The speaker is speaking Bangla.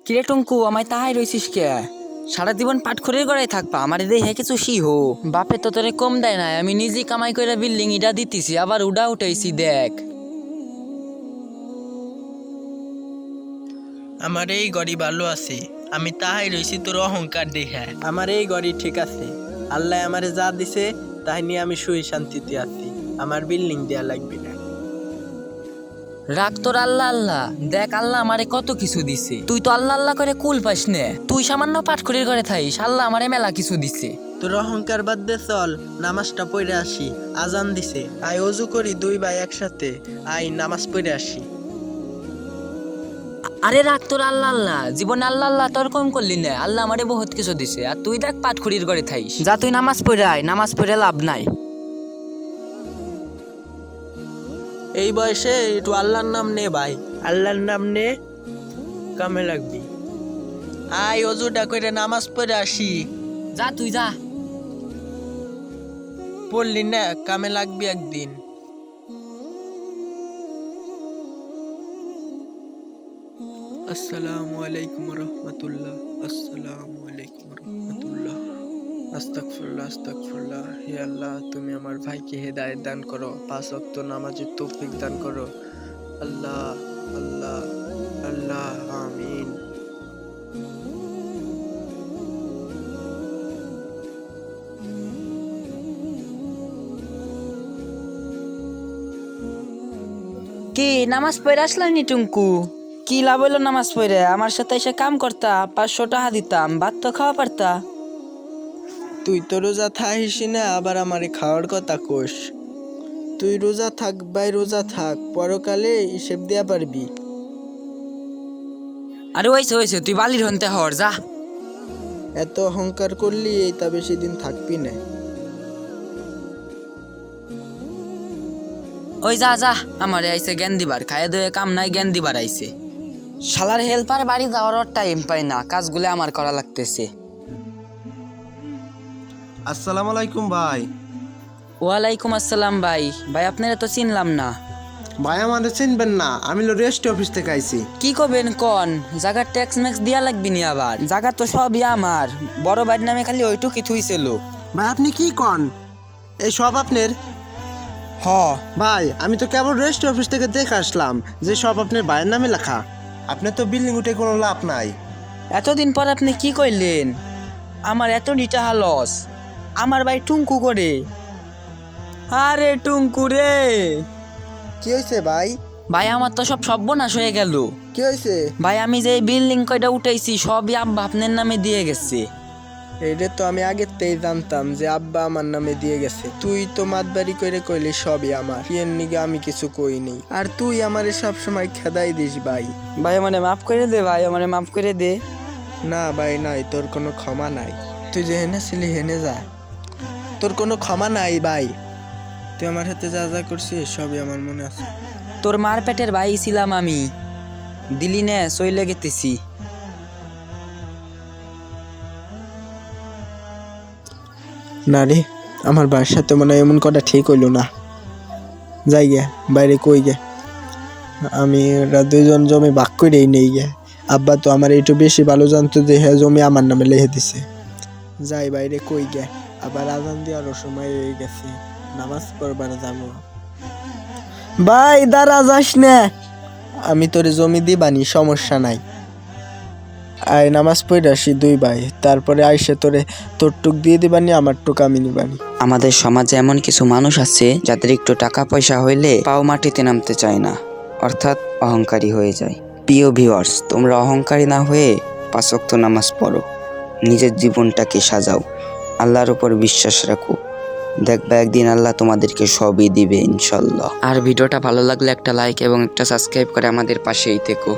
কিরে টুঙ্কু, আমায় তাহাই রইছিস কে? সারা জীবন পাটখড়ির গড়াই থাকবা, আমার দেহে কিছু হো। বাপে তো তোরে কম দেয় না, আমি নিজে কামাই করে বিল্ডিং ইটা দিতেছি, আবার উডা উঠাইছি দেখ। আমার এই গড়ি ভালো আছে, আমি তাহাই রইছি তোর অহংকার দেখে। আমার এই গড়ি ঠিক আছে, আল্লাহ আমারে যা দিছে তাই নিয়ে আমি সুখী শান্তিতে আছি। আমার বিল্ডিং দেয়া লাগবে না। রাগ তোর আল্লাহ আল্লাহ, দেখ আল্লাহ আমারে কত কিছু দিছে, তুই তো আল্লাহ আল্লাহ করে কুল পাস নে। তুই সামান্য পাটখড়ির ঘরে থাইস, আল্লাহ আমারে মেলা কিছু দিছে। তোর অহংকার বাদ দে, চল নামাজটা পড়ে আসি। আজান দিছে, আয় অজু করি দুই ভাই একসাথে, আয় নামাজ পড়ে আসি। আরে রাগ তোর আল্লাহ আল্লাহ, জীবনে আল্লাহ আল্লাহ তোর কম করলি না, আল্লাহ আমারে বহুত কিছু দিছে, আর তুই দেখ পাটখড়ির ঘরে থাইস। যা তুই নামাজ পড়ে আয়, নামাজ পড়ে লাভ নাই। এই বয়সে একটু আল্লাহর নাম নে ভাই, আল্লাহর নাম নে, কামে লাগবি। আয় অজুটা করে নামাজ পড়ে আসি। যা তুই যা। পড়লি না, কামে লাগবি একদিন। আসসালামু আলাইকুম রহমতুল্লাহ, আসসালামু আলাইকুম রহমতুল্লাহ। আস্তাগফিরুল্লাহ আস্তাগফিরুল্লাহ। হে আল্লাহ, তুমি আমার ভাইকে হেদায়েত দান করো, 5 ওয়াক্ত নামাজের তৌফিক দান করো। আল্লাহ আল্লাহ আল্লাহ, আমিন। কি নামাজ পড়ে আসলাম নি টুঙ্কু? কি লাভ হইলো নামাজ পড়ে? আমার সাথে এসে কাম করতা, 500 টাকা দিতাম, ভাত তো খাওয়া পারতা। তুই তো রোজা থাকিস না, আবার আমারে খাওয়ার কথা কোস। তুই রোজা থাক ভাই, রোজা থাক, পরকালে হিসেব দেয়া পারবি। আরে হইছে হইছে, তুই বালির হনতে হর যা। এত অহংকার করলি এইটা বেশি দিন থাকবি না। ওই যা যা, আমারে আইছে জ্ঞান দিবার, খাইয়ে দয়ে কাম নাই, জ্ঞান দিবার আইছে। শালার হেল্পার বাড়ি যাওয়ার টাইম পাই না, কাজগুলো আমার করা লাগতেছে। আসসালামু আলাইকুম ভাই। ওয়ালাইকুম আসসালাম ভাই। ভাই আপনারা তো চিনলাম না। ভাই আমাদের চিনবেন না, আমি রেস্ট অফিস থেকে আইছি। কি করবেন কন? জায়গার ট্যাক্স ম্যাক্স দিয়া লাগবি নি আবার? জায়গা তো সবই আমার, বড় বাড়ির নামে খালি ওইটুকি থুইছিল। ভাই আপনি কি কন? এই সব আপনার? হ। ভাই আমি তো কেবল রেস্ট অফিস থেকে দেখে আসলাম যে সব আপনার ভাইয়ের নামে লেখা। আপনার তো বিল্ডিং উঠে কোনো লাভ নাই। এতদিন পর আপনি কি কইলেন? আমার এত নিটা লস, আমার ভাই টুঙ্কু করে। আরে টুঙ্কু রে কি হয়েছে ভাই? ভাই, আমার তো সব সর্বনাশ হয়ে গেল। কি হয়েছে? ভাই আমি যে বিল্ডিং কয়টা উঠাইছি সবই আব্বা আপনার নামে দিয়ে গেছে। এইটা তো আমি আগের থেকেই জানতাম যে আব্বা আমার নামে দিয়ে গেছে। তুই তো মাতবাড়ি করে কইলি সবই আমার, এর নিগে আমি কিছু কইনি। আর তুই আমারে সব সময় খেদাই দিস ভাই। ভাই আমারে মাফ করে দে, ভাই আমারে মাফ করে দে। না ভাই নাই, তোর কোনো ক্ষমা নাই। তুই যে হেনে ছিলি হেনে যা, তোর কোনো ক্ষমা নাই ভাই। তুই আমার হাতে যা যা করছিস সবই আমার মনে আছে। তোর মার পেটের ভাই ছিলাম আমি, দিলি নে, চইলে গেতেছি। না রে, আমার বাবার সাথে মনে হয় এমন কটা ঠিক হইল না। যাই গে বাইরে, কই গে আমি, ওরা দুইজন জমি ভাগ করেই নেই গে। আব্বা তো আমার একটু বেশি ভালো জানতো যে হ্যাঁ জমি আমার নামে লিখে দিছে। যাই বাইরে, কই গে, আবার আজান দেওয়ারও সময় হয়ে গেছে, নামাজ পড়বার যাবো। ভাই দাঁড়া, যাস না, আমি তোরে জমি দিবানি, সমস্যা নাই। আয় নামাজ পড়ে আসি দুই ভাই, তারপরে আইসে তোরে তোর টুক দিয়ে দিবানি, আমার টুক আমি নিবানি। আমাদের সমাজে এমন কিছু মানুষ আছে যাদের একটু টাকা পয়সা হইলে পাও মাটিতে নামতে চায় না, অর্থাৎ অহংকারী হয়ে যায়। প্রিয় ভিউয়ার্স, তোমরা অহংকারী না হয়ে 5 ওয়াক্ত নামাজ পড়ো, নিজের জীবনটাকে সাজাও, আল্লাহর উপর বিশ্বাস রাখো, দেখবা একদিন আল্লাহ তোমাদেরকে সবই দিবে ইনশাল্লাহ। আর ভিডিওটা ভালো লাগলে একটা লাইক এবং একটা সাবস্ক্রাইব করে আমাদের পাশেই থেকো।